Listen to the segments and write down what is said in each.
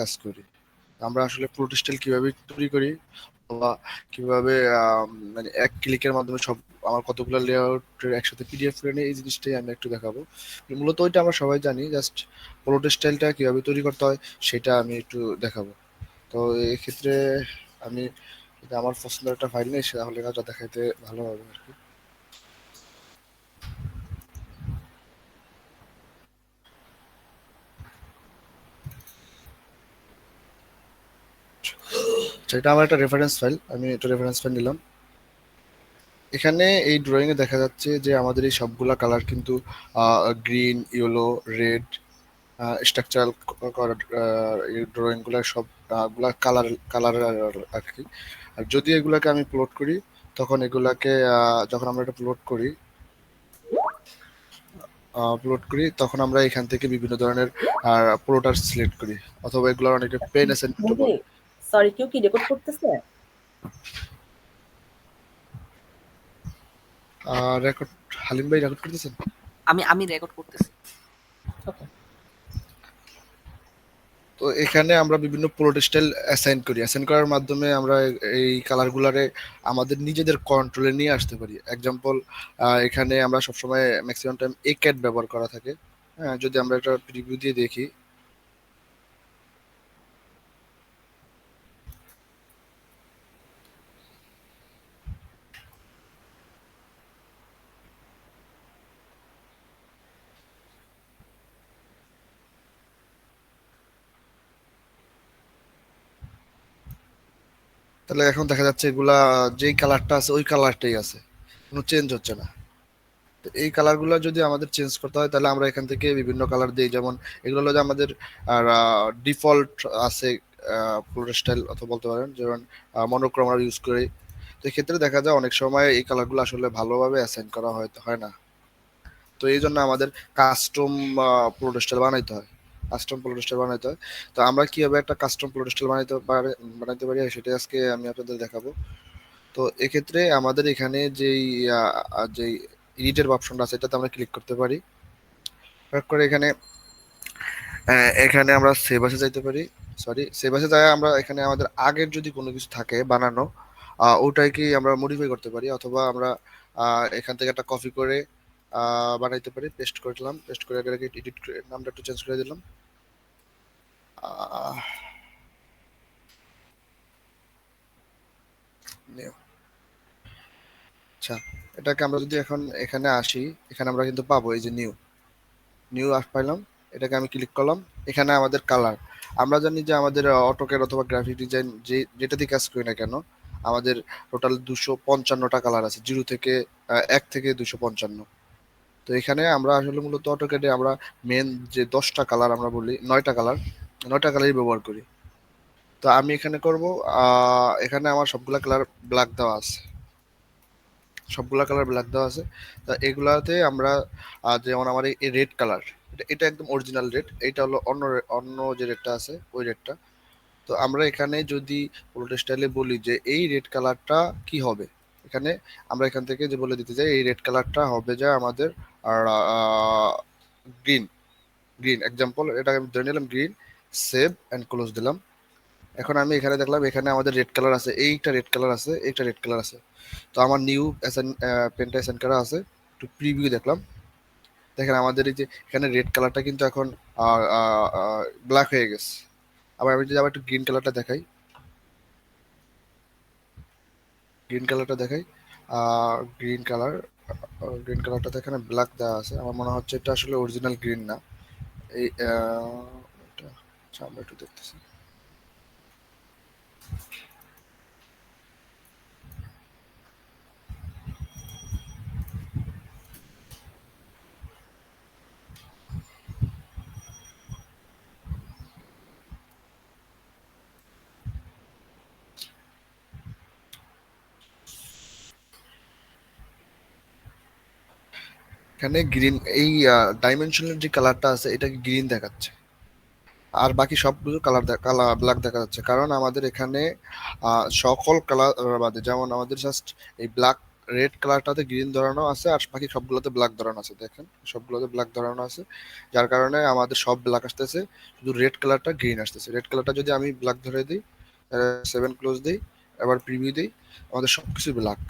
কাজ করি। আমরা আসলে ফ্লোট স্টাইল কিভাবে তৈরি করি বা কিভাবে মানে এক ক্লিকের মাধ্যমে সব আমার কতগুলো লেআউট একসাথে পিডিএফ করে নিয়ে এই জিনিসটাই আমি একটু দেখাবো। মূলত ওইটা আমরা সবাই জানি, জাস্ট ফ্লোট স্টাইলটা কিভাবে তৈরি করতে হয় সেটা আমি একটু দেখাবো। তো এক্ষেত্রে আমি যদি আমার পছন্দের একটা ফাইল নেই তাহলে কাজটা দেখাইতে ভালো হবে আর কি। সেটা আমার একটা রেফারেন্স ফাইল, আমি একটা রেফারেন্স ফাইল নিলাম। এখানে এই ড্রয়িং এ দেখা যাচ্ছে যে আমাদের এই সবগুলা কালার কিন্তু green, yellow, red, structural drawing গুলা সব গুলা কালার কালার আর কি। আর যদি এগুলাকে আমি প্লট করি তখন এগুলাকে যখন আমরা এটা প্লট করি তখন আমরা এখান থেকে বিভিন্ন ধরনের প্লটার সিলেক্ট করি, অথবা এগুলোর অনেকে পেন অ্যাসাইনমেন্টও বন্ধু, বলে। সরি, কেউ কি রেকর্ড করতেছে? রেকর্ড, হালিম ভাই রেকর্ড করতেছেন? আমি আমি রেকর্ড করতেছি। ওকে। তো এখানে আমরা বিভিন্ন প্লট স্টাইল অ্যাসাইন করার মাধ্যমে আমরা এই কালারগুলারে আমাদের নিজেদের কন্ট্রোলে নিয়ে আসতে পারি। এক্সাম্পল, এখানে আমরা সবসময় ম্যাক্সিমাম টাইম এ ক্যাট ব্যবহার করা থাকে। হ্যাঁ, যদি আমরা এটা প্রিভিউ দিয়ে দেখি, তাহলে এখন দেখা যাচ্ছে এগুলা যেই কালারটা আছে ওই কালারটাই আছে, কোনো চেঞ্জ হচ্ছে না। তো এই কালারগুলো যদি আমাদের চেঞ্জ করতে হয় তাহলে আমরা এখান থেকে বিভিন্ন কালার দিই, যেমন এগুলো হলো যে আমাদের ডিফল্ট আছে ফ্লোর স্টাইল, অথবা বলতে পারেন যেমন মনোক্রোম আমরা ইউজ করি। তো এক্ষেত্রে দেখা যায় অনেক সময় এই কালারগুলো আসলে ভালোভাবে অ্যাসাইন করা হয় না। তো এই জন্য আমাদের কাস্টম ফ্লোর স্টাইল বানাইতে হয়, কাস্টম ফ্লোর স্টাইল বানাইতে হয়। তো আমরা কিভাবে একটা কাস্টম ফ্লোর স্টাইল বানাইতে পারি সেটা আজকে আমি আপনাদের দেখাবো। তো এক্ষেত্রে আমাদের এখানে যেই এডিটের অপশনটা আছে এটাতে আমরা ক্লিক করতে পারি। ক্লিক করে এখানে এখানে আমরা সেভ আসে যাইতে পারি। সরি, সেভ আসে যায় আমরা এখানে আমাদের আগের যদি কোনো কিছু থাকে বানানো, ওটাকে আমরা মডিফাই করতে পারি, অথবা আমরা এখান থেকে একটা কপি করে বানাইতে পারি। পেস্ট করে দিলাম, পেস্ট করে এটাকে এডিট নামটা একটু চেঞ্জ করে দিলাম। আহ, new। আচ্ছা, এটাকে আমরা যদি এখন এখানে আসি, এখানে আমরা কিন্তু পাবো এই যে নিউ, নিউ পাইলাম। এটাকে আমি ক্লিক করলাম। এখানে আমাদের কালার, আমরা জানি যে আমাদের অটোক্যাড অথবা গ্রাফিক ডিজাইন যেটাতে কাজ করি না কেন আমাদের টোটাল 255টা কালার আছে, জিরো থেকে 1 থেকে 255। তো এখানে আমরা আসলে মূলত অটোক্যাডে আমরা মেন যে 10টা কালার আমরা বলি, 9টা কালারই ব্যবহার করি। তো আমি এখানে করব, এখানে আমার সবগুলা কালার ব্ল্যাক দেওয়া আছে, সবগুলা কালার ব্ল্যাক দেওয়া আছে। তা এগুলাতে আমরা যেমন আমার এই রেড কালার, এটা একদম অরিজিনাল রেড, এটা হলো অন্য অন্য যে রেডটা আছে ওই রেডটা। তো আমরা এখানে যদি পুরোটা স্টাইলে বলি যে এই রেড কালারটা কি হবে, এখানে আমরা এখান থেকে যে বলে দিতে চাই এই রেড কালারটা হবে যে আমাদের আর গ্রিন, গ্রিন এক্সাম্পল এটা আমি ধরে নিলাম গ্রিন। সেভ অ্যান্ড ক্লোজ দিলাম। এখন আমি এখানে দেখলাম এখানে আমাদের রেড কালার আছে, এইটা রেড কালার আছে, এইটা রেড কালার আছে। তো আমার নিউ পেনটা অ্যাসাইন করা আছে, একটু প্রিভিউ দেখলাম। দেখেন আমাদের এই যে এখানে রেড কালারটা কিন্তু এখন ব্ল্যাক হয়ে গেছে। আবার আমি যদি আবার একটু গ্রিন কালারটা দেখাই, গ্রিন কালার, গ্রিন কালারটা এখানে ব্ল্যাক দেওয়া আছে। আমার মনে হচ্ছে এটা আসলে অরিজিনাল গ্রিন না। এই আচ্ছা, আমরা একটু দেখতেছি। এখানে গ্রিন, এই ডাইমেনশনাল যে কালারটা আছে এটা গ্রিন দেখাচ্ছে, আর বাকি সবগুলো কালার ব্ল্যাক দেখা যাচ্ছে। কারণ আমাদের এখানে সকল কালার বাদে, যেমন আমাদের জাস্ট এই ব্ল্যাক রেড কালারটাতে গ্রিন ধরানো আছে আর বাকি সবগুলোতে ব্ল্যাক ধরানো আছে। দেখেন সবগুলোতে ব্ল্যাক ধরানো আছে, যার কারণে আমাদের সব ব্ল্যাক আসতেছে, শুধু রেড কালারটা গ্রিন আসতেছে। রেড কালারটা যদি আমি ব্ল্যাক ধরে দিই, 7 ক্লোজ দিই, আবার প্রিভিউ দিই, আমাদের সবকিছু ব্ল্যাক।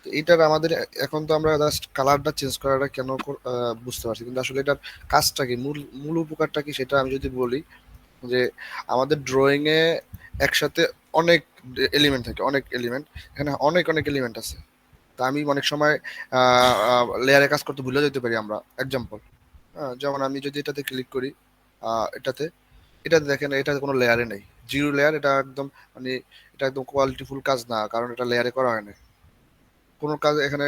তো এইটার আমাদের এখন তো আমরা জাস্ট কালারটা চেঞ্জ করাটা কেন বুঝতে পারছি, কিন্তু আসলে এটার কাজটা কি, মূল মূল উপকারটা কি সেটা আমি যদি বলি, যে আমাদের ড্রয়িং এ একসাথে অনেক এলিমেন্ট থাকে, অনেক এলিমেন্ট, এখানে অনেক অনেক এলিমেন্ট আছে। তা আমি অনেক সময় লেয়ারে কাজ করতে ভুলে যেতে পারি আমরা। এক্সাম্পল, যেমন আমি যদি এটাতে ক্লিক করি, এটাতে এটাতে দেখেন এটাতে কোনো লেয়ারে নেই, জিরো লেয়ার। এটা একদম মানে এটা একদম কোয়ালিটিফুল কাজ না, কারণ এটা লেয়ারে করা হয় না কোনো কাজ এখানে।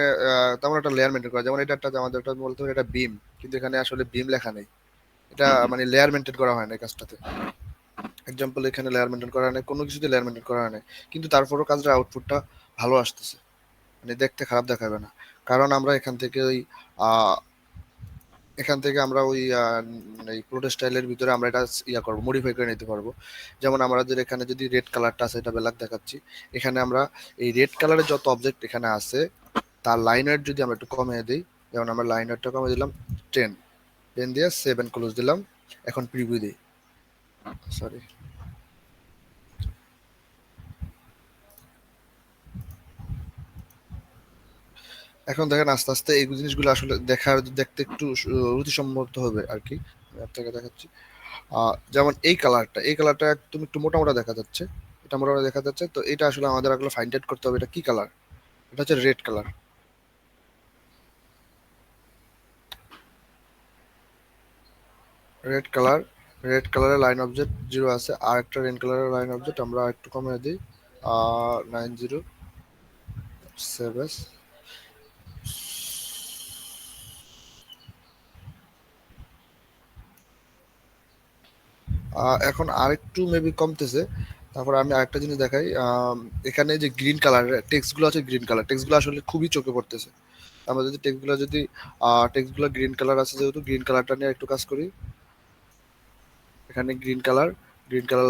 তেমন একটা লেয়ার মেনটেন করা, যেমন এটা একটা আমাদের একটা বলতে হবে এটা বিম, কিন্তু এখানে আসলে বিম লেখা নেই। এটা মানে লেয়ার মেনটেন করা হয় না এই কাজটাতে। এক্সাম্পল, এখানে লেয়ার মেনটেন করা হয় না, কোনো কিছুতে লেয়ার মেনটেন করা হয় না, কিন্তু তারপরও কাজের আউটপুটটা ভালো আসতেছে, মানে দেখতে খারাপ দেখাবে না। কারণ আমরা এখান থেকে ওই আহ, এখান থেকে আমরা ওই এই প্রোটো স্টাইলের ভিতরে আমরা এটা ইয়া করবো, মডিফাই করে নিতে পারবো। যেমন আমাদের এখানে যদি রেড কালারটা আছে, এটা ব্ল্যাক দেখাচ্ছি, এখানে আমরা এই রেড কালারের যত অবজেক্ট এখানে আছে তার লাইন ওয়েট যদি আমরা একটু কমিয়ে দিই, যেমন আমরা লাইন ওয়েটটা কমিয়ে দিলাম 10, 10 দিয়ে 7 ক্লোজ দিলাম, এখন প্রিভিউ দিই, সরি। এখন দেখেন আস্তে আস্তে এই জিনিসগুলো আসলে দেখতে একটু রুচিসম্মত হবে আর কি। আমি আপনাকে দেখাচ্ছি, যেমন এই কালারটা একদম একটু মোটা মোটা দেখা যাচ্ছে, এটা মোটা মোটা দেখা যাচ্ছে। তো এটা আসলে আমাদের আসলে ফাইন্ড আউট করতে হবে এটা কি কালার। এটা হচ্ছে red colour. Red colour, red কালারের লাইন অবজেক্ট 0 আছে, আর একটা রেড কালারের লাইন অবজেক্ট আমরা একটু কমিয়ে দিই, 907। এখন আরেকটু মেবি কমতেছে। তারপর আমি আরেকটা জিনিস দেখাই, এখানে যে গ্রিন কালার টেক্সট গুলো আছে, গ্রিন কালার টেক্সট গুলো আসলে খুবই চোখে পড়তেছে। আমরা যদি টেক্সট গুলো গ্রিন কালার আছে, যেহেতু গ্রিন কালারটা নিয়ে একটু কাজ করি। এখানে গ্রিন কালার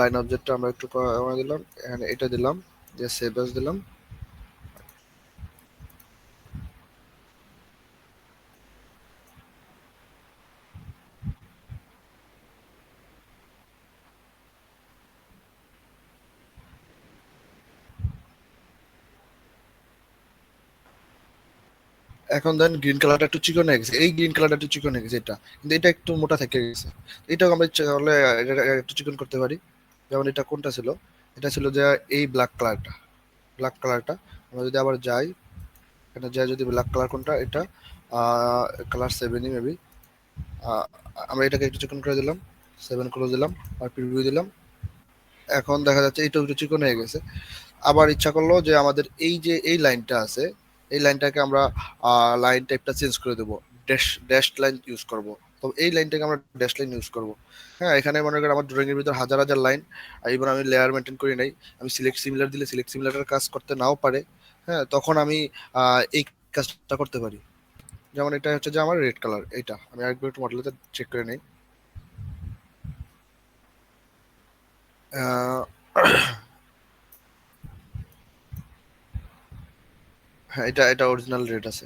লাইন অবজেক্টটা আমরা একটু কমাই দিলাম, এখানে এটা দিলাম, যে সেভ এস দিলাম। এখন দেন গ্রিন কালারটা একটু চিকন হয়ে গেছে, এই গ্রিন কালারটা একটু চিকন হয়ে গেছে এটা, কিন্তু এটা একটু মোটা থেকে গেছে। এটাও আমরা ইচ্ছা করলে এটা একটু চিকন করতে পারি। যেমন এটা কোনটা ছিল, এটা ছিল যে এই ব্ল্যাক কালারটা আমরা যদি আবার যাই, এখানে যাই যদি ব্ল্যাক কালার কোনটা, এটা কালার 7ই মেবি। আমরা এটাকে একটু চিকন করে দিলাম, 7 ক্লোজ দিলাম, আর প্রিভিউ দিলাম। এখন দেখা যাচ্ছে এটা একটু চিকন হয়ে গেছে। আবার ইচ্ছা করলো যে আমাদের এই যে এই লাইনটা আছে, এই লাইনটাকে আমরা লাইন টাইপটা চেঞ্জ করে দেবো, ড্যাশ লাইন ইউজ করব। তো এই লাইনটাকে আমরা ড্যাশ লাইন ইউজ করব। হ্যাঁ, এখানে মনে করেন আমার ড্রয়িং এর ভিতর হাজার হাজার লাইন, আর এবার আমি লেয়ার মেনটেন করি নাই, আমি সিলেক্ট সিমিলার দিলে সিলেক্ট সিমিলারের কাজ করতে নাও পারে। হ্যাঁ, তখন আমি এই কাজটা করতে পারি। যেমন এটা হচ্ছে যে আমার রেড কালার, এইটা আমি আরেকবার একটু মডেলটা চেক করে নিই। আহ, হ্যাঁ, এটা এটা অরিজিনাল রেড আছে।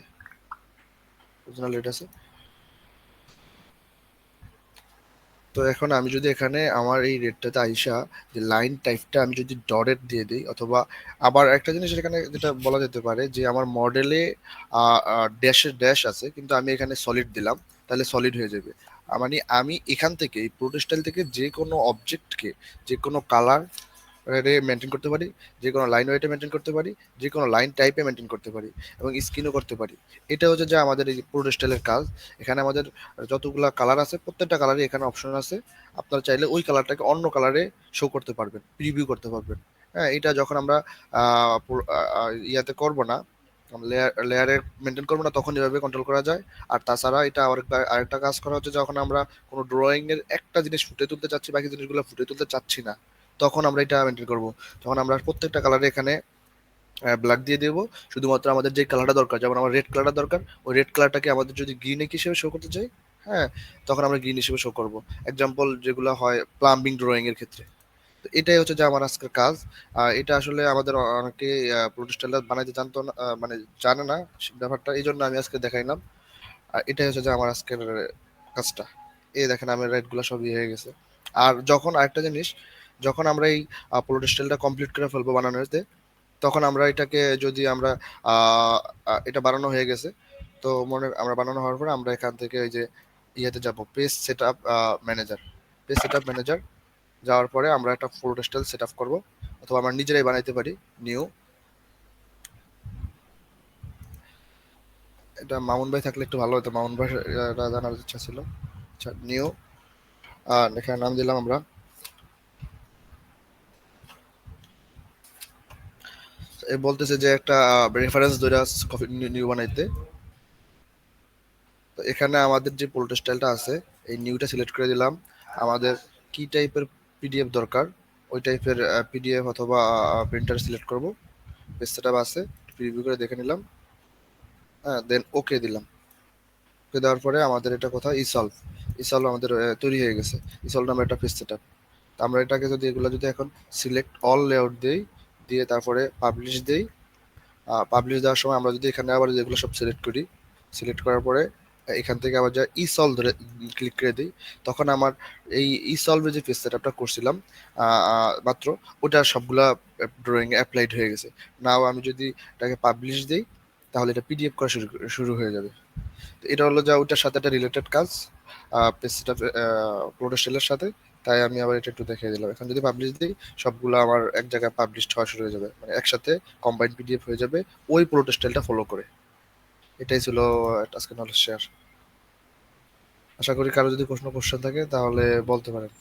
তো এখন আমি যদি এখানে আমার এই রেটটাতে আইসা যে লাইন টাইপটা আমি যদি ডটেড দিয়ে দিই, অথবা আবার একটা জিনিস এখানে যেটা বলা যেতে পারে যে আমার মডেলে ড্যাশ আছে, কিন্তু আমি এখানে সলিড দিলাম, তাহলে সলিড হয়ে যাবে। মানে আমি এখান থেকে এই প্রোটোস্টাইল থেকে যে কোনো অবজেক্টকে, যে কোনো কালার মেনটেন করতে পারি, যে কোনো লাইন ওয়েটে মেনটেন করতে পারি, যে কোনো লাইন টাইপে মেনটেন করতে পারি, এবং স্ক্রিনও করতে পারি। এটা হচ্ছে যে আমাদের এই প্রোটো স্টাইলের কাজ। এখানে আমাদের যতগুলা কালার আছে প্রত্যেকটা কালারই এখানে অপশন আছে। আপনারা চাইলে ওই কালারটাকে অন্য কালারে শো করতে পারবেন, প্রিভিউ করতে পারবেন। হ্যাঁ, এটা যখন আমরা ইয়াতে করব না, লেয়ারে মেনটেন করবো না, তখন এভাবে কন্ট্রোল করা যায়। আর তাছাড়া এটা আরেকটা কাজ করা হচ্ছে, যখন আমরা কোনো ড্রয়িং এর একটা জিনিস ফুটে তুলতে চাচ্ছি, বাকি জিনিসগুলো ফুটে তুলতে চাচ্ছি না, তখন আমরা এটা মেনটেন করবো। তখন আমরা প্রত্যেকটা কালারে এখানে ব্ল্যাক দিয়ে দেবো। শুধুমাত্র আমাদের যে কালারটা দরকার, যেমন আমার রেড কালারটা দরকার, ওই রেড কালারটাকে আমাদের যদি গ্রিন হিসেবে শো করতে চাই, হ্যাঁ, তখন আমরা গ্রিন হিসেবে শো করবো। এক্সাম্পল যেগুলো হয় প্লাম্বিং ড্রয়িং এর ক্ষেত্রে, তো এটাই হচ্ছে যে আমার আজকের কাজ। এটা আসলে আমাদের অনেকে প্রোটোস্টাইলার বানাইতে জানতো না, মানে জানে না ব্যাপারটা, এই জন্য আমি আজকে দেখাইলাম। আর এটাই হচ্ছে যে আমার আজকের কাজটা। এই দেখেন আমার রাইট গুলো সব হয়ে গেছে। আর যখন আরেকটা জিনিস, যখন আমরা এই প্রোটোস্টাইলটা কমপ্লিট করে ফেলবো বানানোতে, তখন আমরা এটাকে যদি আমরা এটা বানানো হয়ে গেছে, তো আমরা বানানো হওয়ার পরে আমরা এখান থেকে ওই যে ইয়েতে যাব, page set up manager. Page set up manager যাওয়ার পরে আমরা একটা প্রোটোস্টাইল সেট আপ করবো, অথবা আমরা নিজেরাই বানাইতে পারি। নিউ, এটা মামুন ভাই থাকলে একটু ভালো হতো, মামুন ভাই জানার ইচ্ছা ছিল। আচ্ছা, নিউ, এখানে নাম দিলাম আমরা। এ বলতেছে যে একটা রেফারেন্স ধরে কপি নিউ বানাইতে। তো এখানে আমাদের যে পোল্ট স্টাইলটা আছে, এই নিউটা সিলেক্ট করে দিলাম। আমাদের কি টাইপের পিডিএফ দরকার, ওই টাইপের পিডিএফ অথবা প্রিন্টার সিলেক্ট করব। পেজ সেটআপ আছে, প্রিভিউ করে দেখে নিলাম। হ্যাঁ, দেন ওকে দিলাম। ওকে দেওয়ার পরে আমাদের এটা কোথাও ইসলভ, ইসলভ আমাদের তৈরি হয়ে গেছে। ইসলভ নামে একটা পেজ সেটআপ। আমরা এটাকে যদি এগুলো যদি এখন সিলেক্ট অল লেআউট দেই, দিয়ে তারপরে পাবলিশ দেই, পাবলিশ দেওয়ার সময় আমরা যদি এখানে আবার যেগুলো সব সিলেক্ট করি, সিলেক্ট করার পরে এখান থেকে আবার যা ই সলভ ধরে ক্লিক করে দিই, তখন আমার এই ই সলভে যে পেজ সেটআপটা করছিলাম মাত্র, ওটা সবগুলা ড্রয়িং অ্যাপ্লাইড হয়ে গেছে। নাও আমি যদি এটাকে পাবলিশ দিই, তাহলে এটা পিডিএফ করা শুরু শুরু হয়ে যাবে। তো এটা হলো যা ওইটার সাথে একটা রিলেটেড কাজ, পেজ সেটআপ প্রোটোস্টাইলের সাথে। তাই আমি আবার এটা একটু দেখিয়ে দিলাম। এখন যদি পাবলিশ দিই, সবগুলো আমার এক জায়গায় পাবলিশ হওয়া শুরু হয়ে যাবে, মানে একসাথে কম্বাইন্ড পিডিএফ হয়ে যাবে ওই প্রোটোস্টাইলটা ফলো করে। এটাই ছিল আজকে নলেজ শেয়ার। আশা করি কারো যদি কোশ্চেন থাকে তাহলে বলতে পারেন।